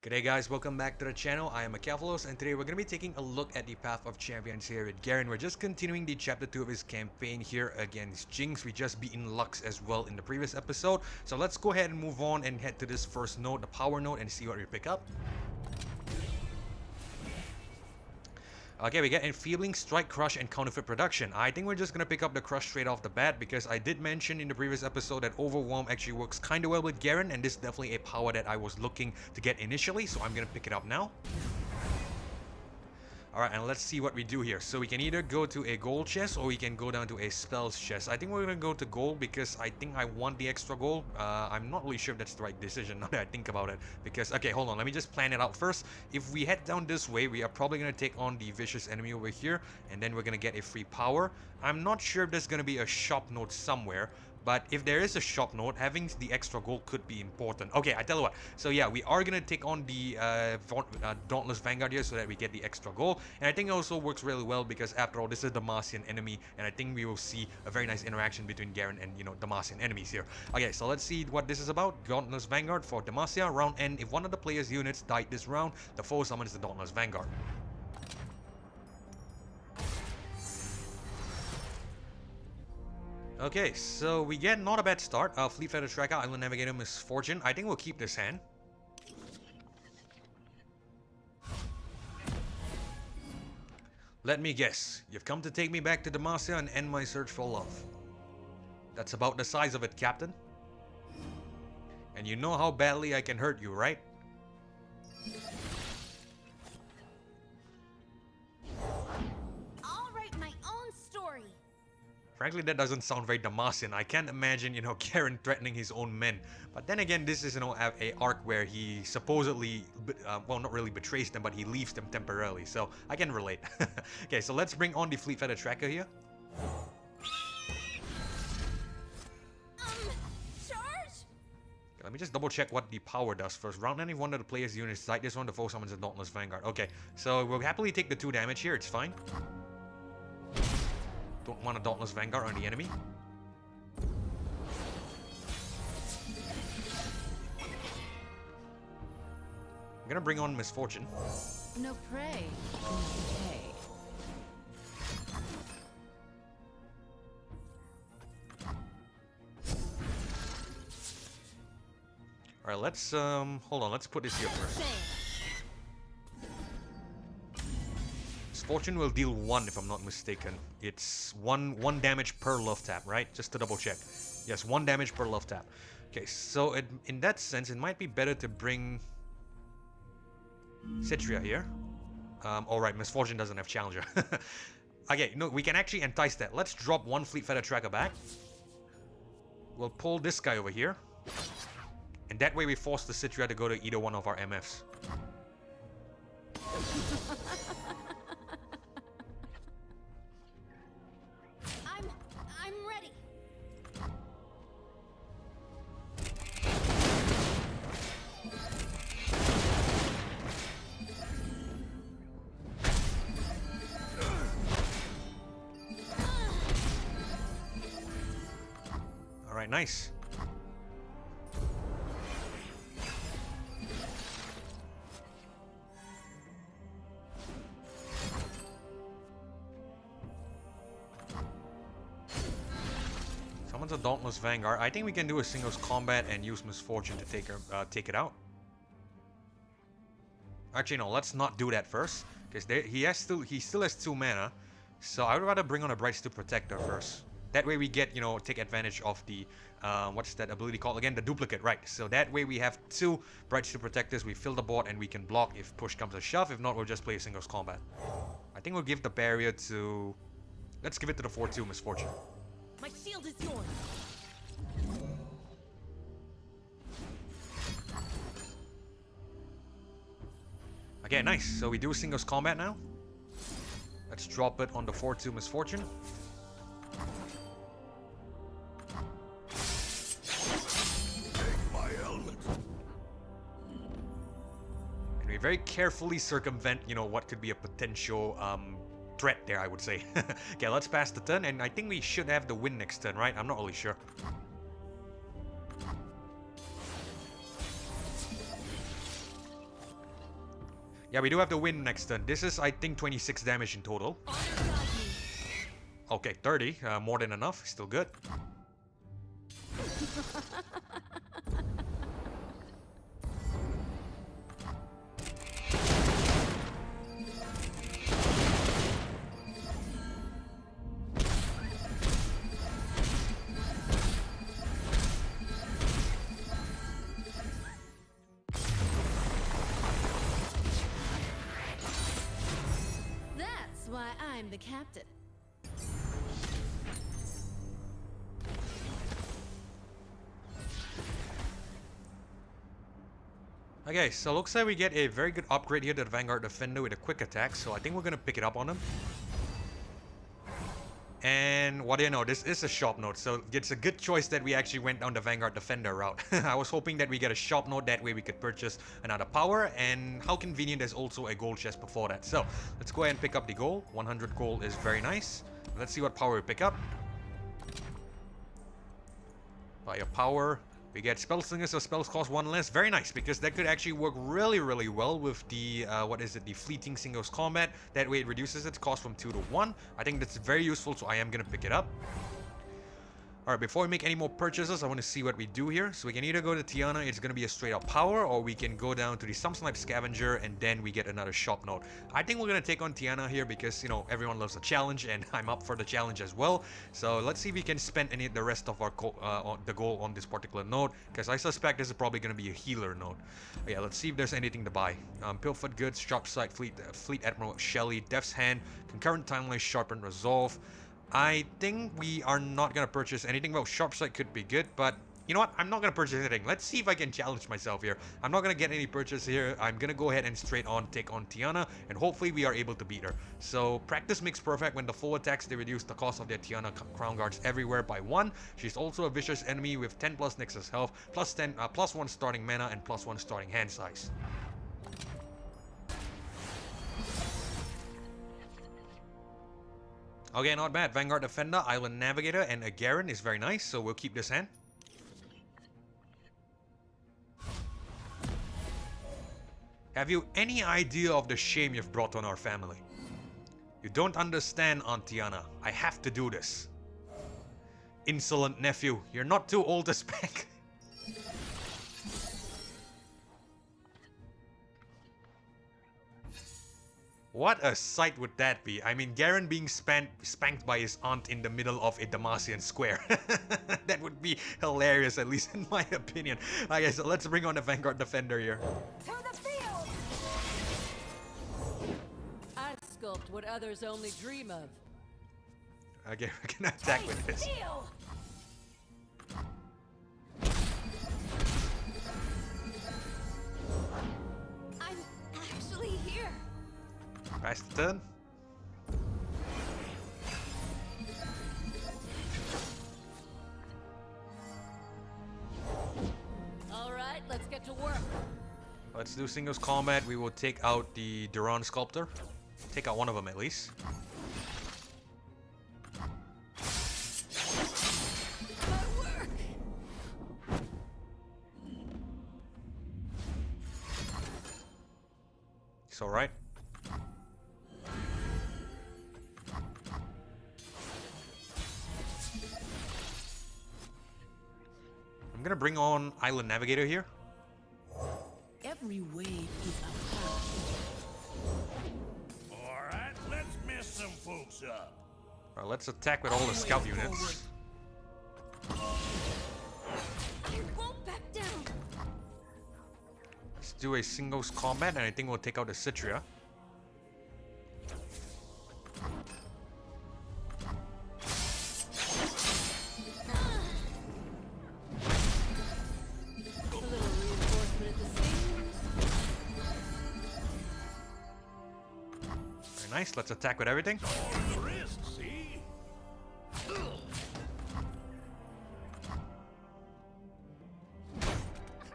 G'day guys, welcome back to the channel. I am Akefalos and today we're going to be taking a look at the Path of Champions here with Garen. We're just continuing the chapter 2 of his campaign here against Jinx. We just beaten Lux as well in the previous episode. So let's go ahead and move on and head to this first node, the power node, and see what we pick up. Okay, we get Enfeebling, Strike, Crush, and Counterfeit Production. I think we're just going to pick up the Crush straight off the bat because I did mention in the previous episode that Overwhelm actually works kind of well with Garen, and this is definitely a power that I was looking to get initially, so I'm going to pick it up now. Alright, and let's see what we do here. So we can either go to a gold chest or we can go down to a spells chest. I think we're going to go to gold because I think I want the extra gold. I'm not really sure if that's the right decision now that I think about it. Because, okay, hold on, let me just plan it out first. If we head down this way, we are probably going to take on the vicious enemy over here. And then we're going to get a free power. I'm not sure if there's going to be a shop node somewhere. But if there is a shop node, having the extra gold could be important. Okay, I tell you what. So yeah, we are going to take on the Dauntless Vanguard here so that we get the extra gold. And I think it also works really well because after all, this is the Demacian enemy. And I think we will see a very nice interaction between Garen and, Demacian enemies here. Okay, so let's see what this is about. Dauntless Vanguard for Demacia. Round end, if one of the player's units died this round, the foe summons the Dauntless Vanguard. Okay, so we get not a bad start. Fleet Feather Tracker, Island Navigator, Misfortune. I think we'll keep this hand. Let me guess. You've come to take me back to Demacia and end my search for love. That's about the size of it, Captain. And you know how badly I can hurt you, right? Frankly, that doesn't sound very Demacian. I can't imagine, Garen threatening his own men. But then again, this is, a arc where he supposedly, well, not really betrays them, but he leaves them temporarily. So I can relate. Okay, so let's bring on the Fleet Feather Tracker here. Charge! Let me just double check what the power does first. Round any one of the player's units like this one, the foe summons a Dauntless Vanguard. Okay, so we'll happily take the 2 damage here. It's fine. Don't want a Dauntless Vanguard on the enemy. I'm gonna bring on Misfortune. No prey. Okay. Alright, let's hold on, let's put this here first. Misfortune will deal 1 if I'm not mistaken. It's one damage per love tap, right? Just to double check. Yes, 1 damage per love tap. Okay, so in that sense, it might be better to bring Citria here. Alright, Misfortune doesn't have Challenger. Okay, no, we can actually entice that. Let's drop 1 Fleet Feather Tracker back. We'll pull this guy over here. And that way we force the Citria to go to either one of our MFs. I'm ready. Alright, nice. Summons a Dauntless Vanguard. I think we can do a singles combat and use Misfortune to take it out. Actually, no, let's not do that first, because he still has 2 mana. So I would rather bring on a Brightsteel Protector first. That way we get, take advantage of the, what's that ability called again? The duplicate, right? So that way we have 2 Brightsteel Protectors, we fill the board and we can block if push comes to shove. If not, we'll just play a singles combat. I think we'll give the barrier to... Let's give it to the 4-2 Misfortune. My shield is yours. Okay, nice. So we do singles combat now. Let's drop it on the 4-2 Misfortune. And we very carefully circumvent, what could be a potential threat there, I would say. Okay, let's pass the turn, and I think we should have the win next turn, right? I'm not really sure. Yeah, we do have to win next turn. This is, I think, 26 damage in total. Honor guide me. Okay, 30. More than enough. Still good. That's why I'm the captain. Okay, so looks like we get a very good upgrade here to the Vanguard Defender with a quick attack, so I think we're gonna pick it up on him. And what do you know, this is a shop note, so it's a good choice that we actually went down the Vanguard Defender route. I was hoping that we get a shop note, that way we could purchase another power, and how convenient there's also a gold chest before that. So, let's go ahead and pick up the gold. 100 gold is very nice. Let's see what power we pick up. By a power, we get spell slingers, so spells cost 1 less. Very nice, because that could actually work really, really well with the, the fleeting singles combat. That way it reduces its cost from 2 to 1. I think that's very useful, so I am going to pick it up. Alright, before we make any more purchases, I want to see what we do here. So we can either go to Tiana, it's going to be a straight up power, or we can go down to the Some Snipe Scavenger, and then we get another shop note. I think we're going to take on Tiana here because, you know, everyone loves a challenge, and I'm up for the challenge as well. So let's see if we can spend the rest of our the gold on this particular node, because I suspect this is probably going to be a healer node. But yeah, let's see if there's anything to buy. Pilfered Goods, Sharp Sight, Fleet Admiral Shelley, Death's Hand, Concurrent Timeline, Sharpened Resolve. I think we are not going to purchase anything. Well, Sharp Sight could be good, but you know what? I'm not going to purchase anything. Let's see if I can challenge myself here. I'm not going to get any purchase here. I'm going to go ahead and straight on take on Tiana, and hopefully we are able to beat her. So, practice makes perfect. When the foe attacks, they reduce the cost of their Tiana Crown Guards everywhere by 1. She's also a vicious enemy with 10 plus Nexus health, plus 1 starting mana, and plus 1 starting hand size. Okay, not bad. Vanguard Defender, Island Navigator, and a Garen is very nice, so we'll keep this hand. Have you any idea of the shame you've brought on our family? You don't understand, Aunt Tiana. I have to do this. Insolent nephew, you're not too old to spank. What a sight would that be? I mean, Garen being spanked by his aunt in the middle of a Demacian square. That would be hilarious, at least in my opinion. Okay, so let's bring on the Vanguard Defender here. To the field! I sculpt what others only dream of. Okay, we're gonna attack with this. I'm actually here. Pass the turn. Alright, let's get to work. Let's do singles combat. We will take out the Duran Sculptor. Take out one of them at least. My work! It's alright. I'm gonna bring on Island Navigator here. Every wave is a power. Alright, let's mess some folks up. Alright, let's attack with all the scout units. I won't back down. Let's do a singles combat, and I think we'll take out the Citria. A little reinforcement at the seams. Very nice. Let's attack with everything. On the wrist, see?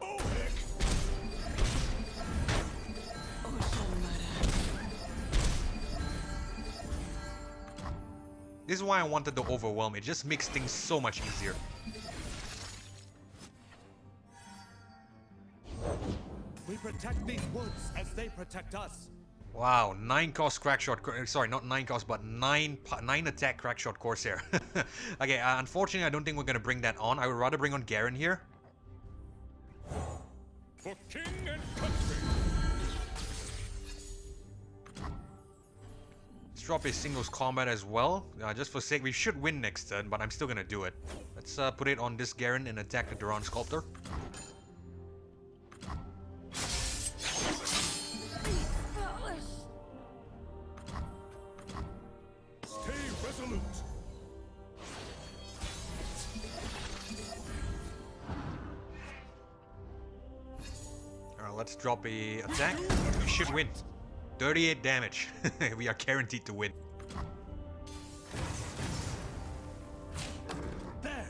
Oh, heck. Oh, Shalamada. This is why I wanted to overwhelm. It just makes things so much easier. We protect these woods as they protect us. Wow, 9 cost crack shot. Sorry, not 9 cost, but 9 attack crack shot Corsair. Okay, unfortunately, I don't think we're gonna bring that on. I would rather bring on Garen here. For king and country. Let's drop a singles combat as well. Just for sake, we should win next turn, but I'm still gonna do it. Let's put it on this Garen and attack the Duran Sculptor. Stay resolute. Alright, let's drop a attack. We should win. 38 damage. We are guaranteed to win. There.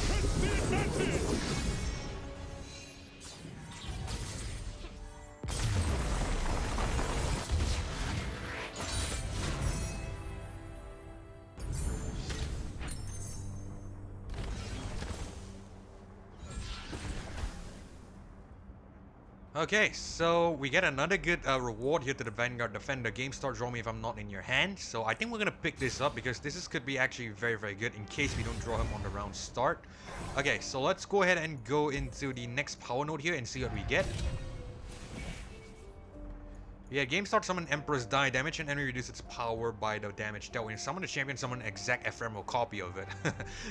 Press the advantage. Okay, so we get another good reward here to the Vanguard Defender. Game starts draw me if I'm not in your hand. So I think we're going to pick this up because could be actually very, very good in case we don't draw him on the round start. Okay, so let's go ahead and go into the next power node here and see what we get. Yeah, game start summon Emperor's Die. Damage and enemy reduce its power by the damage dealt. When you summon the champion, summon an exact ephemeral copy of it.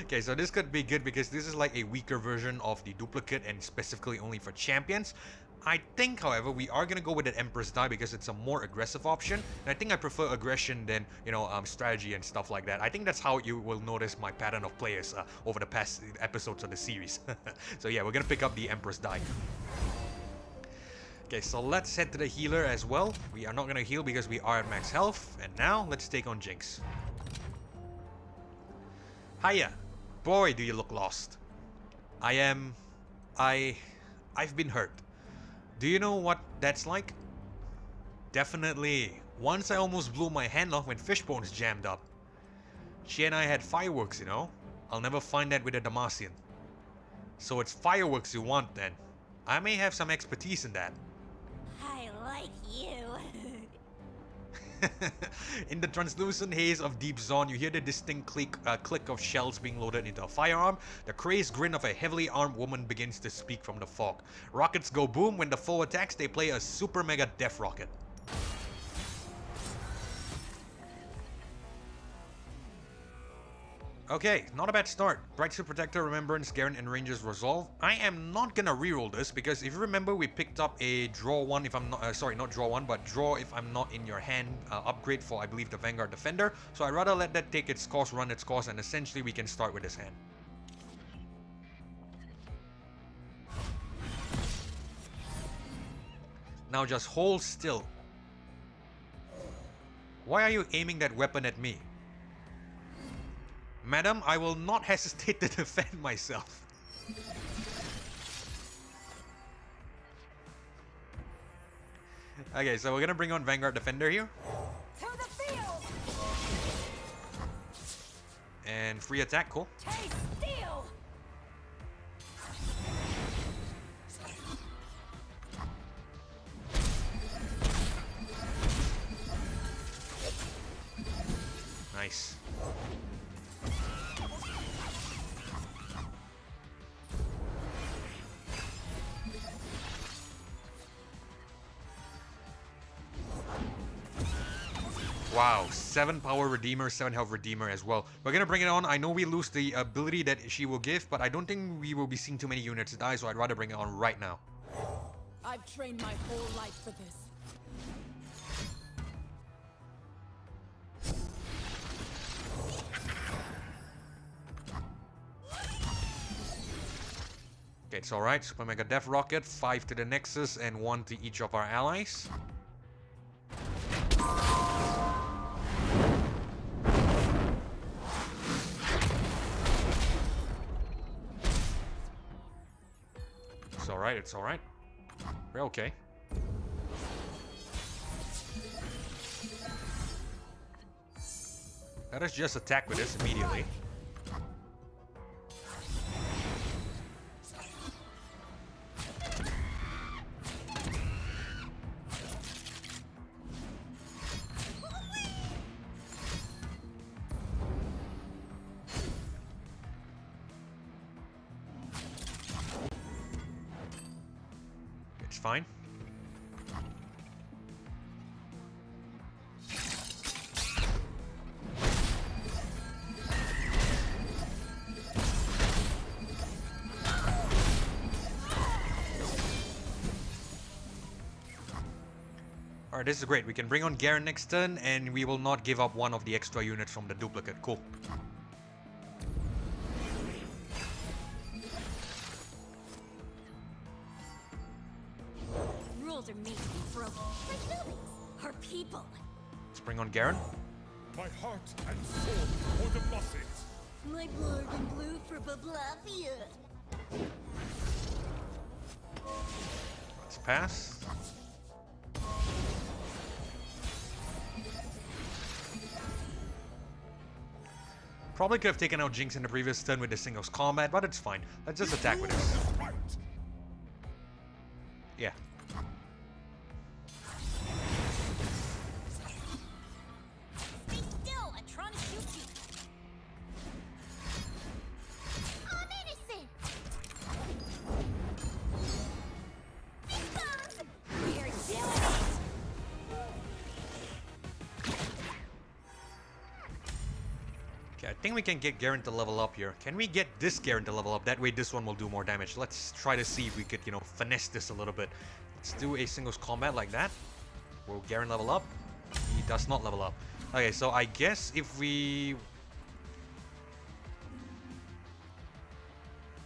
Okay, so this could be good because this is like a weaker version of the duplicate and specifically only for champions. I think, however, we are going to go with that Emperor's Die because it's a more aggressive option. And I think I prefer aggression than, you know, strategy and stuff like that. I think that's how you will notice my pattern of players over the past episodes of the series. So yeah, we're going to pick up the Emperor's Die. Okay, so let's head to the healer as well. We are not going to heal because we are at max health. And now, let's take on Jinx. Hiya. Boy, do you look lost. I've been hurt. Do you know what that's like? Definitely. Once I almost blew my hand off when Fishbones jammed up. She and I had fireworks, you know? I'll never find that with a Damacian. So it's fireworks you want then. I may have some expertise in that. I like you. In the translucent haze of Deep Zone, you hear the distinct click of shells being loaded into a firearm. The crazed grin of a heavily armed woman begins to speak from the fog. Rockets go boom. When the foe attacks, they play a super mega death rocket. Okay, not a bad start. Brightsuit Protector, Remembrance, Garen, and Ranger's Resolve. I am not gonna reroll this because if you remember, we picked up a draw one if I'm not, sorry, not draw one, but draw if I'm not in your hand upgrade for, I believe, the Vanguard Defender. So I'd rather let that take its course, run its course, and essentially we can start with this hand. Now just hold still. Why are you aiming that weapon at me? Madam, I will not hesitate to defend myself. Okay, so we're gonna bring on Vanguard Defender here. To the field! And free attack, cool. Taste steel! Nice. Wow, 7 power Redeemer, 7 health Redeemer as well. We're gonna bring it on. I know we lose the ability that she will give, but I don't think we will be seeing too many units die, so I'd rather bring it on right now. I've trained my whole life for this. Okay, it's alright. Super Mega Death Rocket, 5 to the Nexus and 1 to each of our allies. It's alright, it's alright. We're okay. Let us just attack with this immediately. It's fine. Alright, this is great. We can bring on Garen next turn, and we will not give up one of the extra units from the duplicate. Cool. Rules are made to be broken. Like movies. Or people. Let's bring on Garen. My heart and soul for the bosses. My blood and blue for Bablavia. Let's pass. Probably could have taken out Jinx in the previous turn with the singles combat, but it's fine. Let's just attack with this. Right. Yeah. Stay still. I'm trying to shoot you. I'm innocent. Big bombs. We're doing it. Okay, I think we can get Garen to level up here. Can we get this Garen to level up? That way this one will do more damage. Let's try to see if we could, you know, finesse this a little bit. Let's do a singles combat like that. Will Garen level up? He does not level up. Okay, so I guess if we...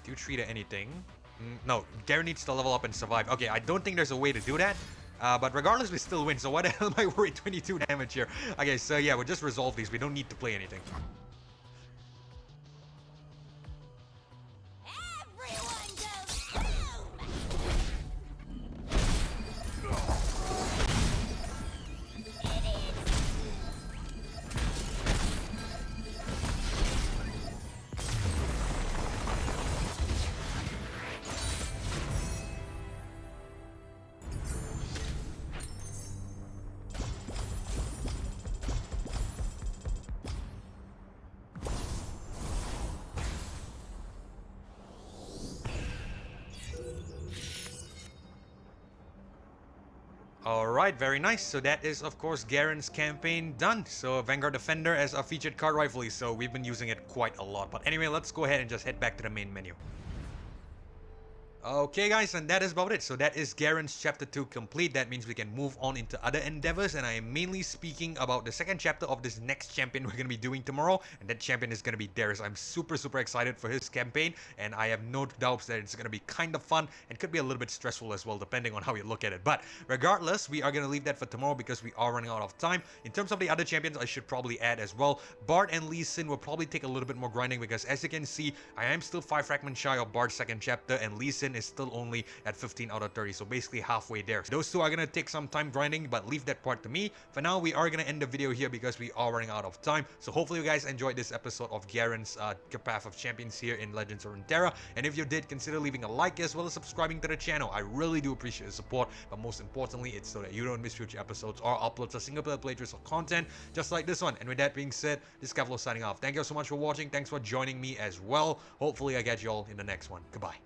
do treat it anything. No, Garen needs to level up and survive. Okay, I don't think there's a way to do that. But regardless, we still win. So why the hell am I worried? 22 damage here. Okay, so yeah, we'll just resolve these. We don't need to play anything. Everyone goes boom. Idiots. Alright, very nice. So that is, of course, Garen's campaign done. So Vanguard Defender as a featured card rightfully, so we've been using it quite a lot. But anyway, let's go ahead and just head back to the main menu. Okay guys, and that is about it. So that is Garen's chapter 2 complete. That means we can move on into other endeavors, and I am mainly speaking about the second chapter of this next champion we're going to be doing tomorrow, and that champion is going to be Darius. I'm super excited for his campaign, and I have no doubts that it's going to be kind of fun and could be a little bit stressful as well, depending on how you look at it. But regardless, we are going to leave that for tomorrow because we are running out of time. In terms of the other champions, I should probably add as well, Bard and Lee Sin will probably take a little bit more grinding because as you can see, I am still 5 fragments shy of Bard's second chapter, and Lee Sin is still only at 15 out of 30, so basically halfway there. Those two are gonna take some time grinding, but leave that part to me. For now, we are gonna end the video here because we are running out of time. So hopefully you guys enjoyed this episode of Garen's Path of Champions here in Legends of Runeterra, and if you did, consider leaving a like as well as subscribing to the channel. I really do appreciate the support, but most importantly, it's so that you don't miss future episodes or uploads of single player playthroughs of content just like this one. And with that being said, this is Kevlo signing off. Thank you so much for watching. Thanks for joining me as well. Hopefully I catch you all in the next one. Goodbye.